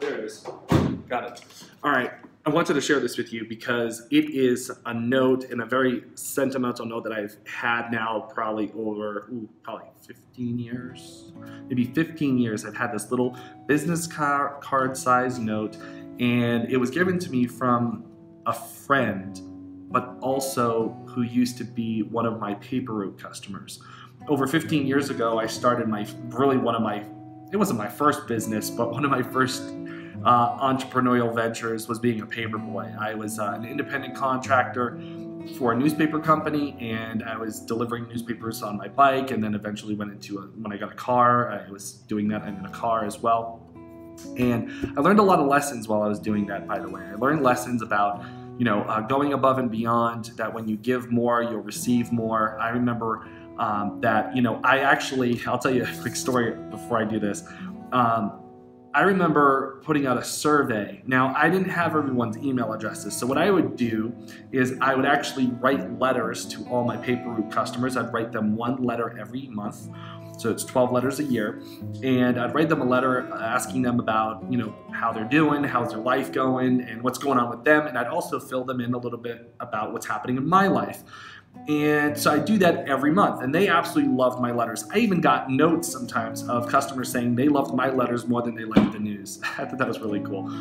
there it is. Got it. All right. I wanted to share this with you because it is a note and a very sentimental note that I've had now probably over, probably 15 years. Maybe 15 years I've had this little business card size note, and it was given to me from a friend, but also who used to be one of my paper route customers. Over 15 years ago, I started it wasn't my first business, but one of my first entrepreneurial ventures was being a paper boy. I was an independent contractor for a newspaper company, and I was delivering newspapers on my bike, and then eventually went into when I got a car, I was doing that in a car as well. And I learned a lot of lessons while I was doing that, by the way. I learned lessons about, going above and beyond, that when you give more, you'll receive more. I remember that, I'll tell you a quick story before I do this. I remember putting out a survey. Now, I didn't have everyone's email addresses, so what I would do is I would actually write letters to all my paper route customers. I'd write them one letter every month, so it's 12 letters a year, and I'd write them a letter asking them about, how they're doing, how's their life going, and what's going on with them, and I'd also fill them in a little bit about what's happening in my life. And so I do that every month, and they absolutely loved my letters. I even got notes sometimes of customers saying they loved my letters more than they liked the news. I thought that was really cool.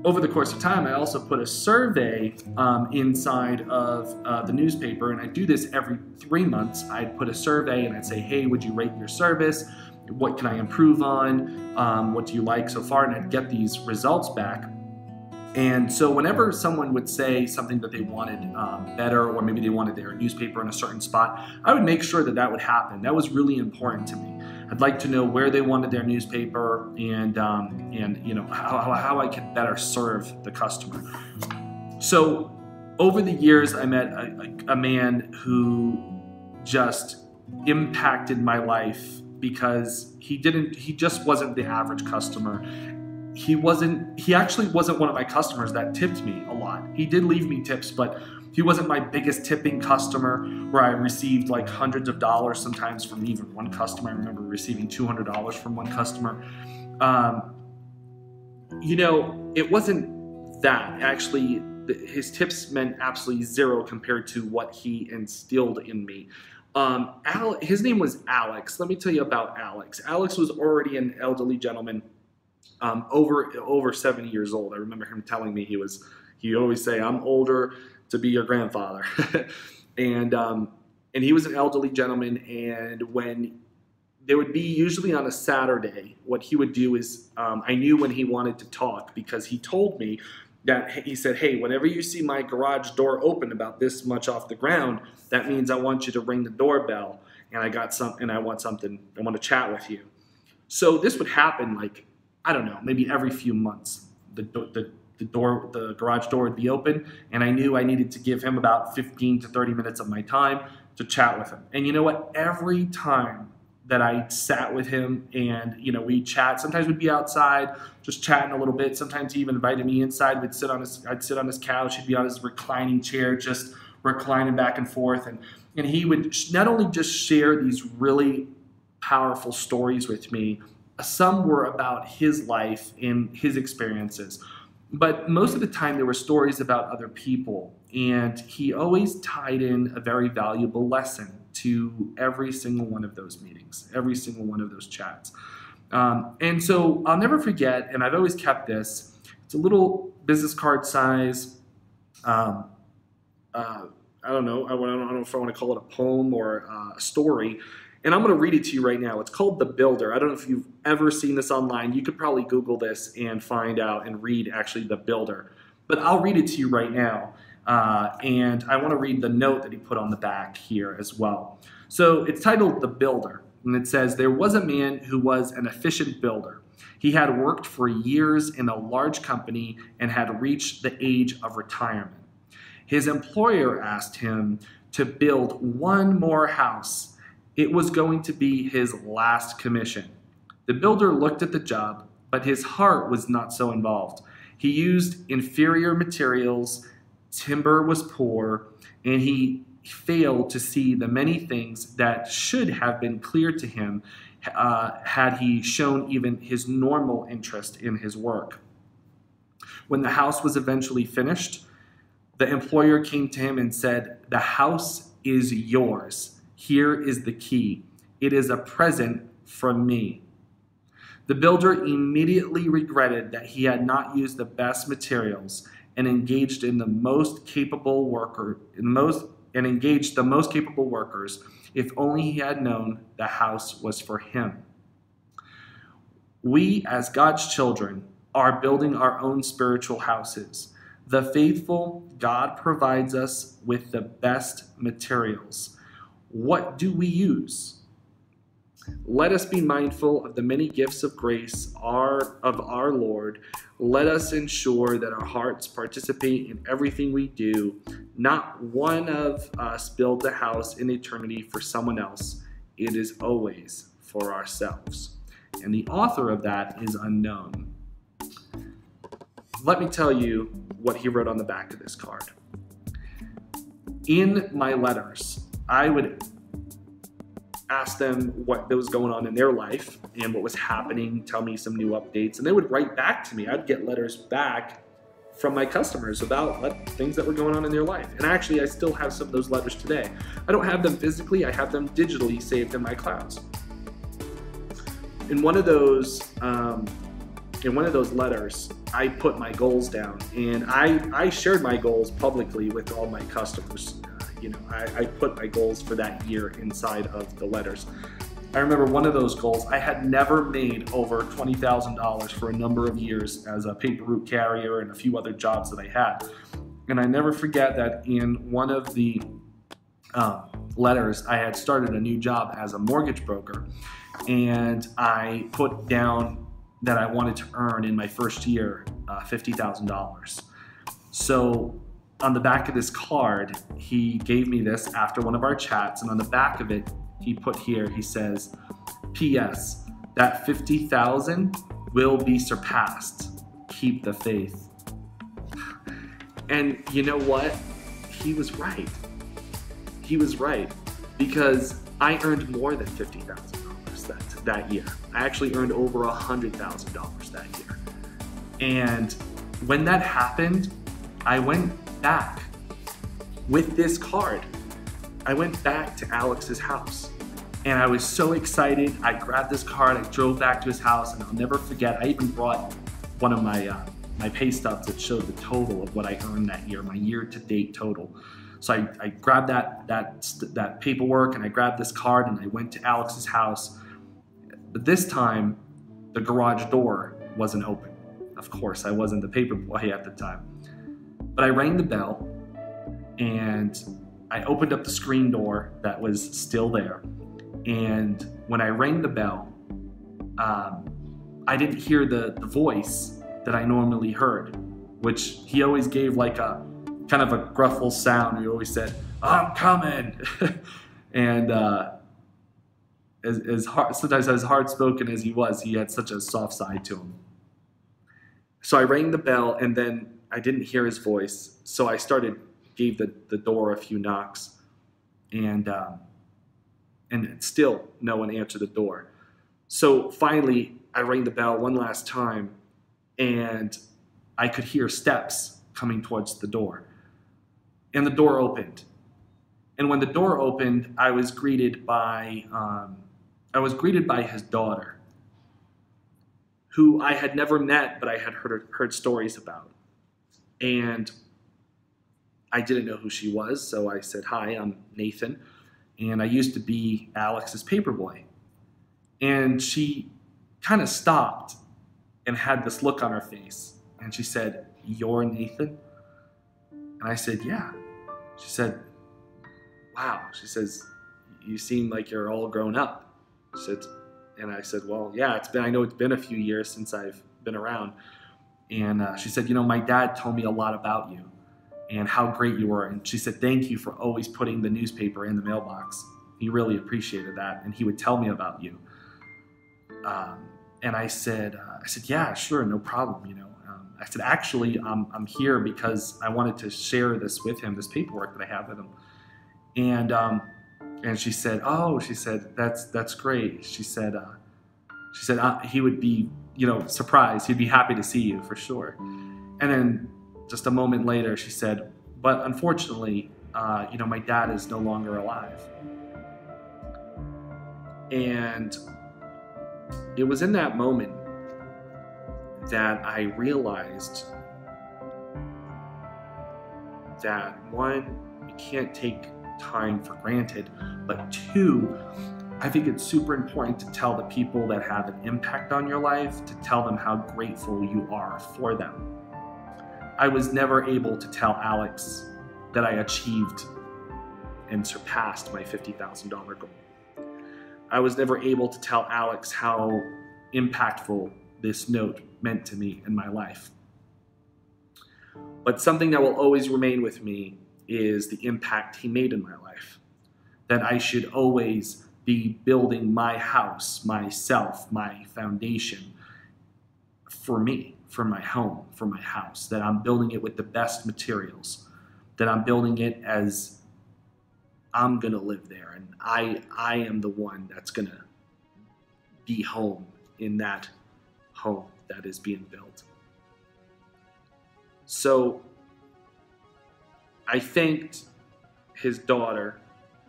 Over the course of time, I also put a survey inside of the newspaper, and I do this every 3 months. I'd put a survey and I'd say, hey, would you rate your service? What can I improve on? What do you like so far? And I'd get these results back. And so whenever someone would say something that they wanted better, or maybe they wanted their newspaper in a certain spot, I would make sure that that would happen. That was really important to me. I'd like to know where they wanted their newspaper, and how I could better serve the customer. So over the years, I met a man who just impacted my life because he just wasn't the average customer. He actually wasn't one of my customers that tipped me a lot. He did leave me tips, but he wasn't my biggest tipping customer where I received like hundreds of dollars sometimes from even one customer. I remember receiving $200 from one customer. It wasn't that. Actually, his tips meant absolutely zero compared to what he instilled in me. His name was Alex. Let me tell you about Alex. Alex was already an elderly gentleman. Over 70 years old. I remember him telling me he always say, I'm older to be your grandfather. and he was an elderly gentleman, and when there would be usually on a Saturday, what he would do is, I knew when he wanted to talk because he told me that he said, hey, whenever you see my garage door open about this much off the ground, that means I want you to ring the doorbell, and I want to chat with you. So this would happen like, I don't know, maybe every few months. The garage door would be open, and I knew I needed to give him about 15 to 30 minutes of my time to chat with him. And you know what? Every time that I sat with him and, we'd chat, sometimes we'd be outside just chatting a little bit. Sometimes he even invited me inside. I'd sit on his couch. He'd be on his reclining chair, just reclining back and forth. And he would not only just share these really powerful stories with me, some were about his life and his experiences, but most of the time there were stories about other people, and he always tied in a very valuable lesson to every single one of those meetings, every single one of those chats. And so I'll never forget, and I've always kept this. It's a little business card size. I don't know if I want to call it a poem or a story. And I'm going to read it to you right now. It's called The Builder. I don't know if you've ever seen this online. You could probably Google this and find out and read actually The Builder. But I'll read it to you right now. And I want to read the note that he put on the back here as well. So it's titled The Builder. And it says, there was a man who was an efficient builder. He had worked for years in a large company and had reached the age of retirement. His employer asked him to build one more house. It was going to be his last commission. The builder looked at the job, but his heart was not so involved. He used inferior materials, timber was poor, and he failed to see the many things that should have been clear to him had he shown even his normal interest in his work. When the house was eventually finished, the employer came to him and said, "The house is yours. Here is the key. It is a present from me." The builder immediately regretted that he had not used the best materials and engaged the most capable workers. If only he had known the house was for him. We, as God's children, are building our own spiritual houses. The faithful God provides us with the best materials. What do we use? Let us be mindful of the many gifts of grace of our Lord. Let us ensure that our hearts participate in everything we do. Not one of us builds a house in eternity for someone else. It is always for ourselves. And the author of that is unknown. Let me tell you what he wrote on the back of this card. In my letters, I would ask them what was going on in their life and what was happening, tell me some new updates, and they would write back to me. I'd get letters back from my customers about things that were going on in their life. And actually, I still have some of those letters today. I don't have them physically, I have them digitally saved in my clouds. In one of those letters, I put my goals down, and I shared my goals publicly with all my customers. I put my goals for that year inside of the letters. I remember one of those goals, I had never made over $20,000 for a number of years as a paper route carrier and a few other jobs that I had. And I never forget that in one of the letters, I had started a new job as a mortgage broker, and I put down that I wanted to earn in my first year $50,000. So on the back of this card, he gave me this after one of our chats, and on the back of it, he put here, he says, "P.S. That 50,000 will be surpassed. Keep the faith." And you know what? He was right. He was right, because I earned more than $50,000 that year. I actually earned over $100,000 that year. And when that happened, I went back with this card. I went back to Alex's house, and I was so excited. I grabbed this card, I drove back to his house, and I'll never forget, I even brought one of my pay stubs that showed the total of what I earned that year, my year-to-date total. So I grabbed that paperwork, and I grabbed this card, and I went to Alex's house. But this time, the garage door wasn't open. Of course, I wasn't the paper boy at the time. But I rang the bell, and I opened up the screen door that was still there. And when I rang the bell, I didn't hear the voice that I normally heard, which he always gave like a kind of a gruffle sound. He always said, "I'm coming." And sometimes as hard-spoken as he was, he had such a soft side to him. So I rang the bell, and then I didn't hear his voice, so I gave the door a few knocks, and still no one answered the door. So finally, I rang the bell one last time, and I could hear steps coming towards the door. And the door opened. And when the door opened, I was greeted by his daughter, who I had never met, but I had heard stories about. And I didn't know who she was, so I said, "Hi, I'm Nathan, and I used to be Alex's paperboy." And she kind of stopped and had this look on her face, and she said, "You're Nathan?" And I said, "Yeah." She said, "Wow." She says, "You seem like you're all grown up." And I said, "Well, yeah, I know it's been a few years since I've been around." And she said, "My dad told me a lot about you and how great you were." And she said, "Thank you for always putting the newspaper in the mailbox. He really appreciated that. And he would tell me about you." And I said, "Yeah, sure, no problem." I said, "Actually, I'm here because I wanted to share this with him, this paperwork that I have with him." And And she said, "Oh," she said, "that's great." She said, he would be, surprised. He'd be happy to see you for sure. And then just a moment later, she said, "But unfortunately, my dad is no longer alive." And it was in that moment that I realized that, one, you can't take time for granted, but two, I think it's super important to tell the people that have an impact on your life, to tell them how grateful you are for them. I was never able to tell Alex that I achieved and surpassed my $50,000 goal. I was never able to tell Alex how impactful this note meant to me in my life. But something that will always remain with me is the impact he made in my life. That I should always be building my house, myself, my foundation for me, for my home, for my house. That I'm building it with the best materials. That I'm building it as I'm gonna live there, and I am the one that's gonna be home in that home that is being built. So I thanked his daughter.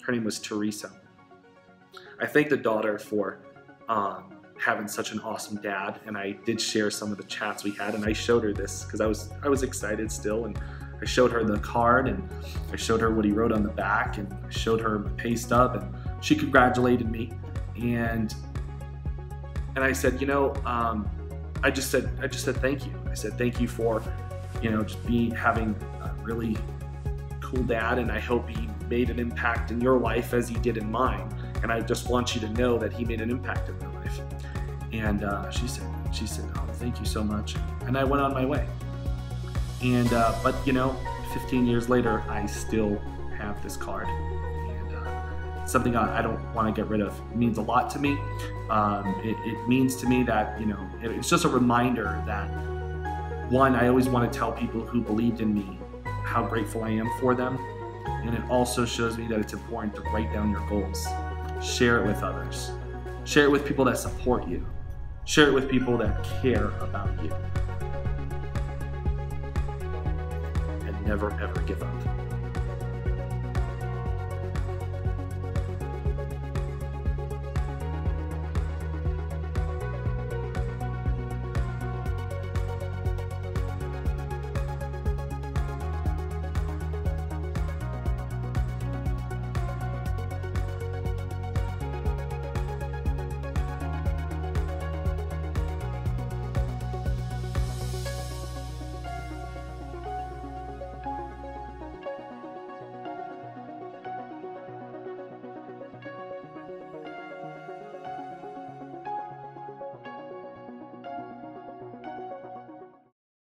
Her name was Teresa. I thanked the daughter for having such an awesome dad, and I did share some of the chats we had, and I showed her this because I was excited still, and I showed her the card, and I showed her what he wrote on the back, and I showed her my pay stub, and she congratulated me, and I said, I just said thank you. I said thank you for, just having a really cool dad, and I hope he made an impact in your life as he did in mine, and I just want you to know that he made an impact in my life. And she said, "Oh, thank you so much," and I went on my way. And but 15 years later, I still have this card, and something I don't want to get rid of. It means a lot to me. It means to me that it's just a reminder that, one, I always want to tell people who believed in me how grateful I am for them, and it also shows me that it's important to write down your goals, share it with others, share it with people that support you, share it with people that care about you. Never ever give up.